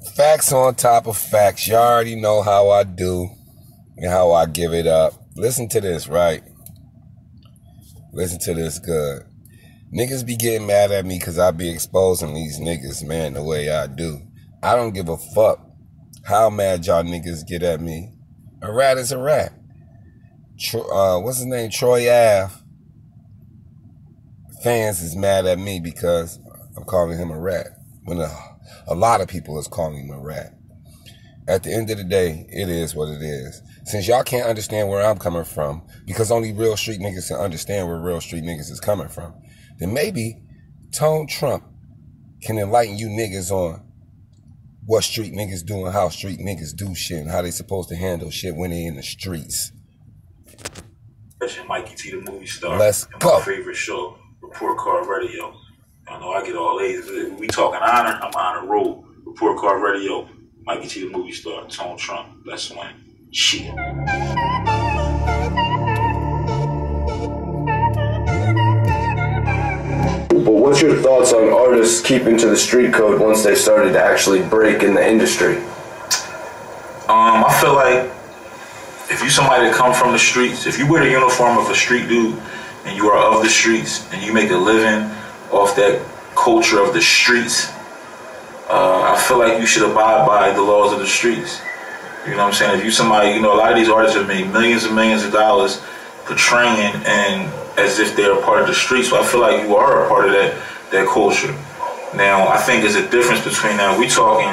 Facts on top of facts. You already know how I do and how I give it up. Listen to this, right? Listen to this good. Niggas be getting mad at me because I be exposing these niggas, man, the way I do. I don't give a fuck how mad y'all niggas get at me. A rat is a rat. What's his name? Troy Ave. Fans is mad at me because I'm calling him a rat. When a lot of people is calling him a rat. At the end of the day, it is what it is. Since y'all can't understand where I'm coming from, because only real street niggas can understand where real street niggas is coming from, then maybe Tone Trump can enlighten you niggas on what street niggas do and how street niggas do shit and how they supposed to handle shit when they in the streets. Mikey T, the movie star. Let's go. My favorite show, Report Card Radio. I know I get all A's. We talking honor, I'm on a roll. Report Card Radio, Mikey T, the movie star, Tone Trump. Let's win. Shit. But what's your thoughts on artists keeping to the street code once they started to actually break in the industry? I feel like if you somebody that come from the streets, if you wear the uniform of a street dude and you are of the streets and you make a living off that culture of the streets, I feel like you should abide by the laws of the streets. You know what I'm saying? If you somebody, a lot of these artists have made millions and millions of dollars portraying and as if they're a part of the streets. So I feel like you are a part of that culture. Now, I think there's a difference between that. We talking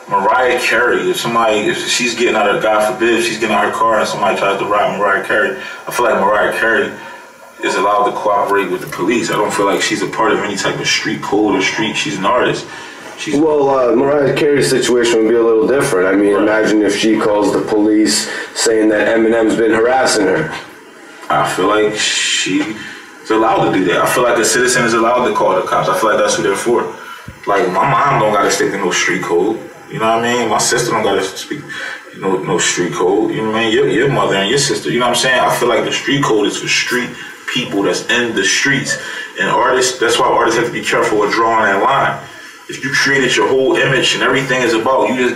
Mariah Carey. If she's getting out of, God forbid, if she's getting out of her car and somebody tries to rob Mariah Carey, I feel like Mariah Carey is allowed to cooperate with the police. I don't feel like she's a part of any type of street code or street. She's an artist. Mariah Carey's situation would be a little different. I mean, imagine if she calls the police saying that Eminem's been harassing her. I feel like she's allowed to do that. I feel like a citizen is allowed to call the cops. I feel like that's who they're for. Like, my mom don't gotta stick to no street code. You know what I mean? My sister don't gotta speak, no street code. You know what I mean? Your mother and your sister. You know what I'm saying? I feel like the street code is for street people that's in the streets. And artists, that's why artists have to be careful with drawing that line. If you created your whole image and everything is about you just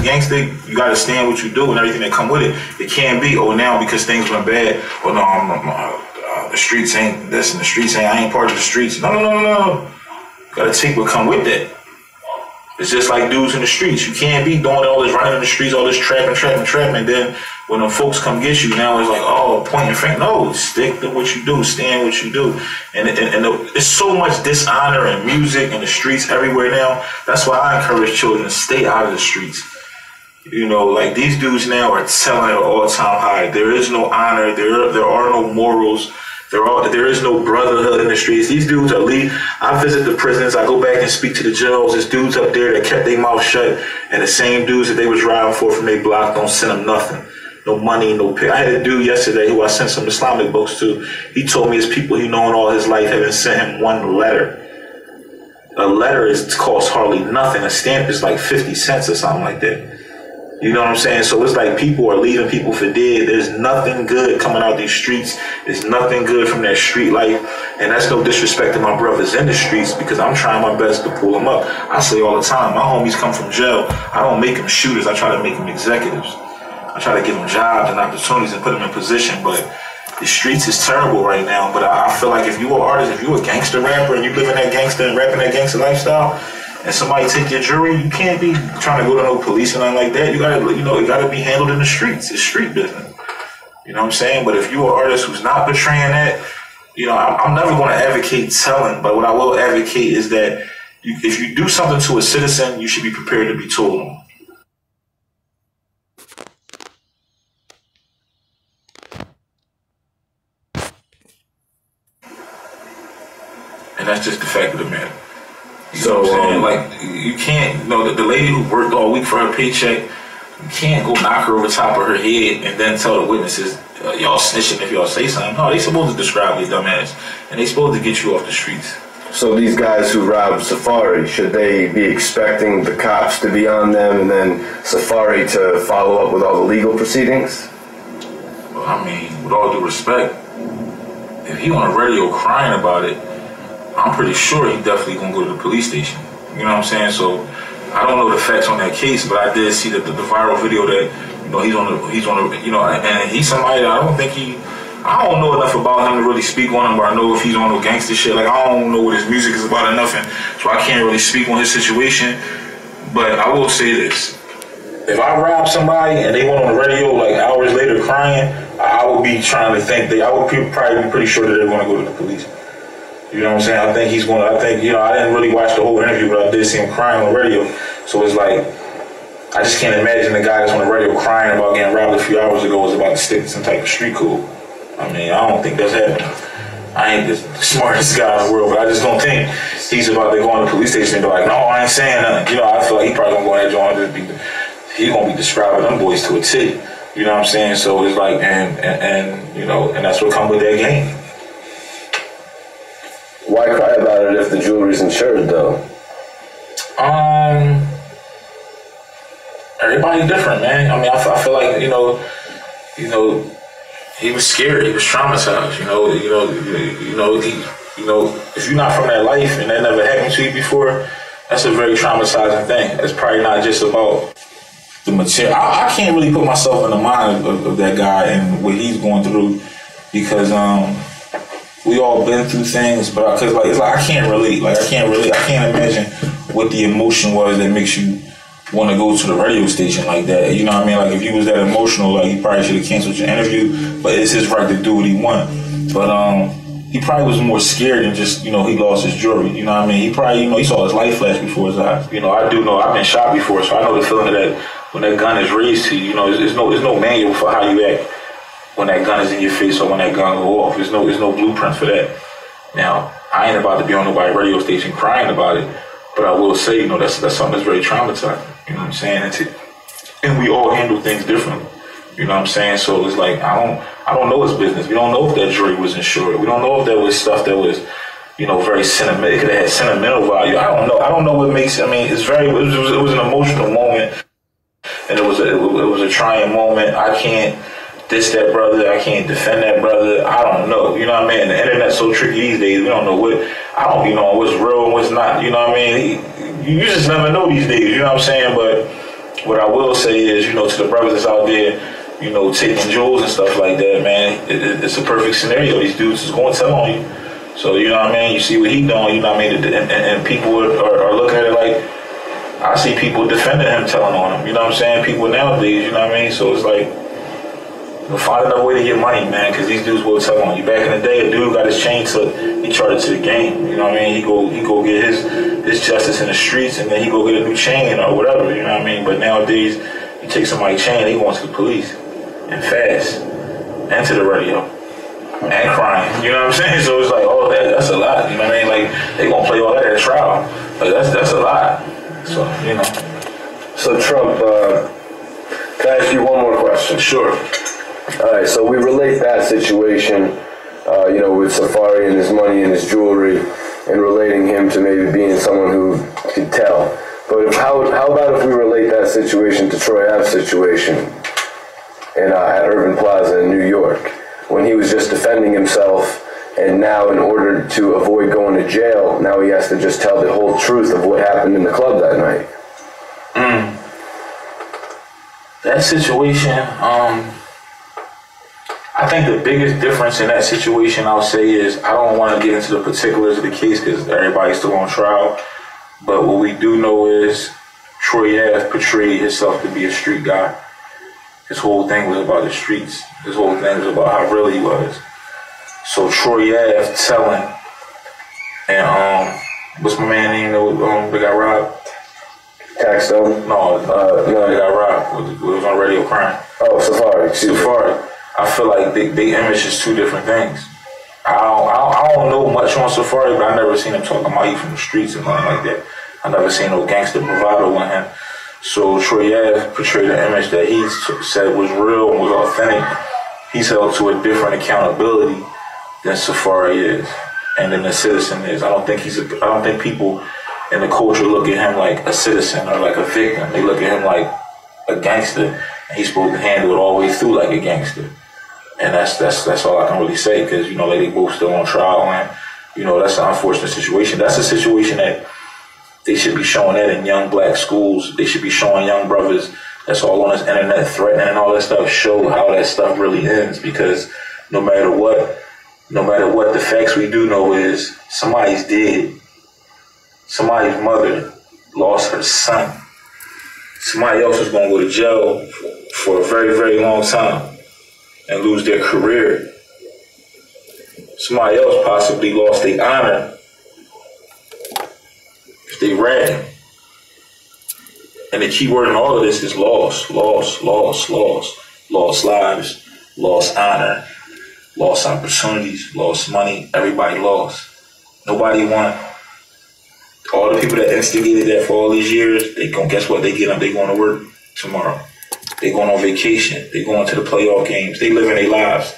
gangster, you gotta stand what you do and everything that come with it. It can't be, now because things went bad, no, the streets ain't this and the streets ain't, I ain't part of the streets. No. You gotta take what come with that. It's just like dudes in the streets. You can't be doing all this running in the streets, all this trapping, and then when the folks come get you, now it's like, point your finger. No, stick to what you do, stand what you do. And it's so much dishonor in music and the streets everywhere now. That's why I encourage children to stay out of the streets. Like these dudes now are telling at an all-time high. There is no honor. There are no morals. There is no brotherhood in the streets. These dudes are I visit the prisons. I go back and speak to the jails. There's dudes up there that kept their mouth shut, and the same dudes that they was driving for from their block don't send them nothing. No money, no pay. I had a dude yesterday who I sent some Islamic books to. He told me his people he known all his life haven't sent him one letter. A letter costs hardly nothing. A stamp is like 50 cents or something like that. You know what I'm saying? So it's like people are leaving people for dead. There's nothing good coming out these streets. There's nothing good from that street life. And that's no disrespect to my brothers in the streets because I'm trying my best to pull them up. I say all the time, my homies come from jail. I don't make them shooters. I try to make them executives. I try to give them jobs and opportunities and put them in position. But the streets is terrible right now. But I feel like if you are an artist, if you a gangster rapper and you live in that gangster and rapping that gangster lifestyle, and somebody take your jury, you can't be trying to go to no police and nothing like that. You gotta be handled in the streets. It's street business. You know what I'm saying? But if you're an artist who's not portraying that, I'm never going to advocate telling. But what I will advocate is that if you do something to a citizen, you should be prepared to be told on. And that's just the fact of the matter. You know what I'm saying? Like, you can't, the lady who worked all week for her paycheck, you can't go knock her over the top of her head and then tell the witnesses, y'all snitching if y'all say something. No, they supposed to describe their dumbass, and they supposed to get you off the streets. So these guys who robbed Safari, should they be expecting the cops to be on them and then Safari to follow up with all the legal proceedings? Well, I mean, with all due respect, if he on the radio crying about it, I'm pretty sure he definitely gonna go to the police station. You know what I'm saying? So I don't know the facts on that case, but I did see that the viral video that he's on the and he's somebody that I don't know enough about him to really speak on him, but I know if he's on no gangster shit. Like, I don't know what his music is about or nothing, so I can't really speak on his situation. But I will say this: if I rob somebody and they went on the radio like hours later crying, I would be trying to think I would probably be pretty sure that they're going to go to the police. You know what I'm saying? I think I didn't really watch the whole interview, but I did see him crying on the radio. So it's like, I just can't imagine the guy that's on the radio crying about getting robbed a few hours ago was about to stick to some type of street code. I mean, I don't think that's happening. I ain't the smartest guy in the world, but I just don't think he's about to go on the police station and be like, no, I ain't saying nothing. I feel like he probably gonna go in that joint and just he gonna be describing them boys to a T. You know what I'm saying? So it's like, and that's what comes with that game. Why cry about it if the jewelry's insured, though? Everybody different, man. I mean, I feel like he was scared. He was traumatized. If you're not from that life and that never happened to you before, that's a very traumatizing thing. It's probably not just about the material. I can't really put myself in the mind of that guy and what he's going through, because we all been through things, but it's like I can't relate. Like, I can't imagine what the emotion was that makes you want to go to the radio station like that. You know what I mean? Like, if you was that emotional, like, he probably should have canceled your interview, but it's his right to do what he want. But he probably was more scared than just, he lost his jewelry. You know what I mean? He probably, he saw his light flash before his eyes. I do know I've been shot before, so I know the feeling of that when that gun is raised to you. There's no manual for how you act when that gun is in your face or when that gun go off. There's no blueprint for that. Now, I ain't about to be on nobody's radio station crying about it, but I will say, that's something that's very traumatizing. You know what I'm saying? And we all handle things differently. You know what I'm saying? So it's like, I don't know his business. We don't know if that jewelry was insured. We don't know if there was stuff that was, very sentimental. It could have had sentimental value. I don't know. I don't know what makes. I mean, it was an emotional moment, and it was a trying moment. I can't diss that brother. I can't defend that brother. I don't know. You know what I mean? The internet's so tricky these days. We don't know I don't be knowing what's real and what's not. You know what I mean? You just never know these days. You know what I'm saying? But what I will say is, to the brothers that's out there, taking jewels and stuff like that, man, it's a perfect scenario. These dudes is going to tell on you. So, you know what I mean? You see what he doing, you know what I mean? And people are looking at it like, I see people defending him, telling on him. You know what I'm saying? People nowadays, you know what I mean? So it's like, find another way to get money, man, because these dudes will tell on you. Back in the day, a dude got his chain took, he charged to the game. You know what I mean? He go get his justice in the streets, and then he go get a new chain or whatever. You know what I mean? But nowadays, you take somebody's chain, they going to the police, and fast, and to the radio, and crying. You know what I'm saying? So it's like, oh, that's a lot. You know what I mean? Like, they gonna play all that at trial. Like, that's a lot. So, So Trump, can I ask you one more question? Sure. All right, so we relate that situation, with Safari and his money and his jewelry, and relating him to maybe being someone who could tell. But how about if we relate that situation to Troy Ave's situation at Urban Plaza in New York, when he was just defending himself, and now in order to avoid going to jail, now he has to just tell the whole truth of what happened in the club that night. That situation, I think the biggest difference in that situation, I'll say, is I don't want to get into the particulars of the case because everybody's still on trial. But what we do know is Troy Ave portrayed himself to be a street guy. His whole thing was about the streets. His whole thing was about how real he was. So Troy Ave telling, and what's my man name that got robbed? Taxstone? No, they got robbed. It was on Radio Crime. Oh, Safari. Safari. I feel like they image is two different things. I don't know much on Safari, but I never seen him talking about he from the streets and nothing like that. I never seen no gangster bravado on him. So Troy Ave portrayed an image that he said was real and was authentic. He's held to a different accountability than Safari is, and than the citizen is. I don't think people in the culture look at him like a citizen or like a victim. They look at him like a gangster, and he's supposed to handle it all the way through like a gangster. And that's all I can really say, because like they both still on trial, and that's an unfortunate situation. That's a situation that They should be showing that in young black schools. They should be showing young brothers that's all on this internet threatening and all that stuff, show how that stuff really ends. Because no matter what, the facts we do know is somebody's dead. Somebody's mother lost her son. Somebody else is going to go to jail for a very, very long time and lose their career. Somebody else possibly lost their honor if they ran. And the key word in all of this is loss, loss, loss, loss. Lost lives, lost honor, lost opportunities, lost money. Everybody lost. Nobody won. All the people that instigated that for all these years, they gon' guess what? They get up, they going to work tomorrow. They going on vacation. They going to the playoff games. They living their lives.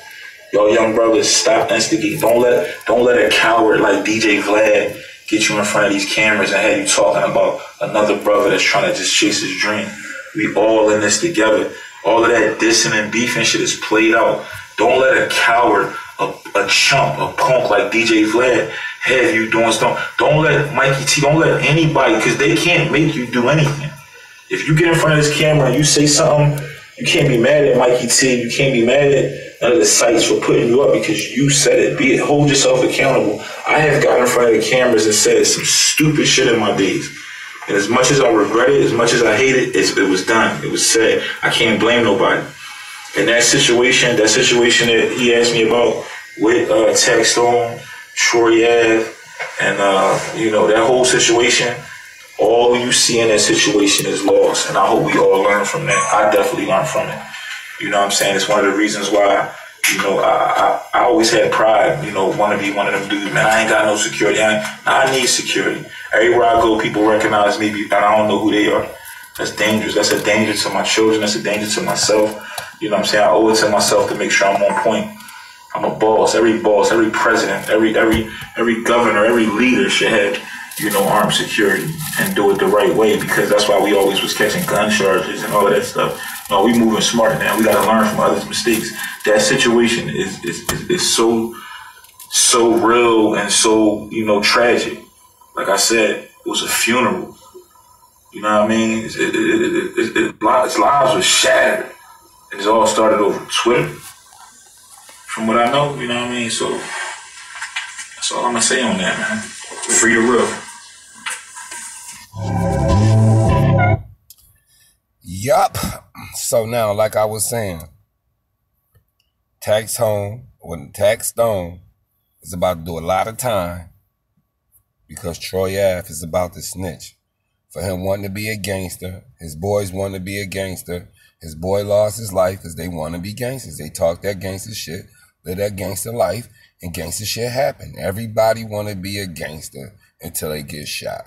Y'all young brothers, stop instigating. Don't let a coward like DJ Vlad get you in front of these cameras and have you talking about another brother that's trying to just chase his dream. We all in this together. All of that dissing and beefing shit is played out. Don't let a coward, a chump, a punk like DJ Vlad have you doing stuff. Don't let Mikey T, don't let anybody, because they can't make you do anything. If you get in front of this camera and you say something, you can't be mad at Mikey T. You can't be mad at none of the sites for putting you up because you said it. Hold yourself accountable. I have gotten in front of the cameras and said some stupid shit in my days. And as much as I regret it, as much as I hate it, it was done. It was said. I can't blame nobody. And that situation that he asked me about with Tech Stone, Troy Ave, and that whole situation, all you see in that situation is loss. And I hope we all learn from that. I definitely learned from it. You know what I'm saying? It's one of the reasons why, I always had pride, want to be one of them dudes. Man, I ain't got no security. I need security. Everywhere I go, people recognize me, and I don't know who they are. That's dangerous. That's a danger to my children. That's a danger to myself. You know what I'm saying? I owe it to myself to make sure I'm on point. I'm a boss. Every president, every governor, every leader should have, armed security and do it the right way, because that's why we always was catching gun charges and all of that stuff. No, we moving smart now. We got to learn from others' mistakes. That situation is so real and so, tragic. Like I said, it was a funeral. You know what I mean? Its lives were shattered. And it all started over Twitter. From what I know, you know what I mean? So that's all I'm going to say on that, man. Free the real. Yup. So now, like I was saying, Tax Stone is about to do a lot of time because Troy Ave is about to snitch. For him wanting to be a gangster, his boys want to be a gangster. His boy lost his life because they want to be gangsters. They talk that gangster shit, live that gangster life, and gangster shit happen. Everybody want to be a gangster until they get shot.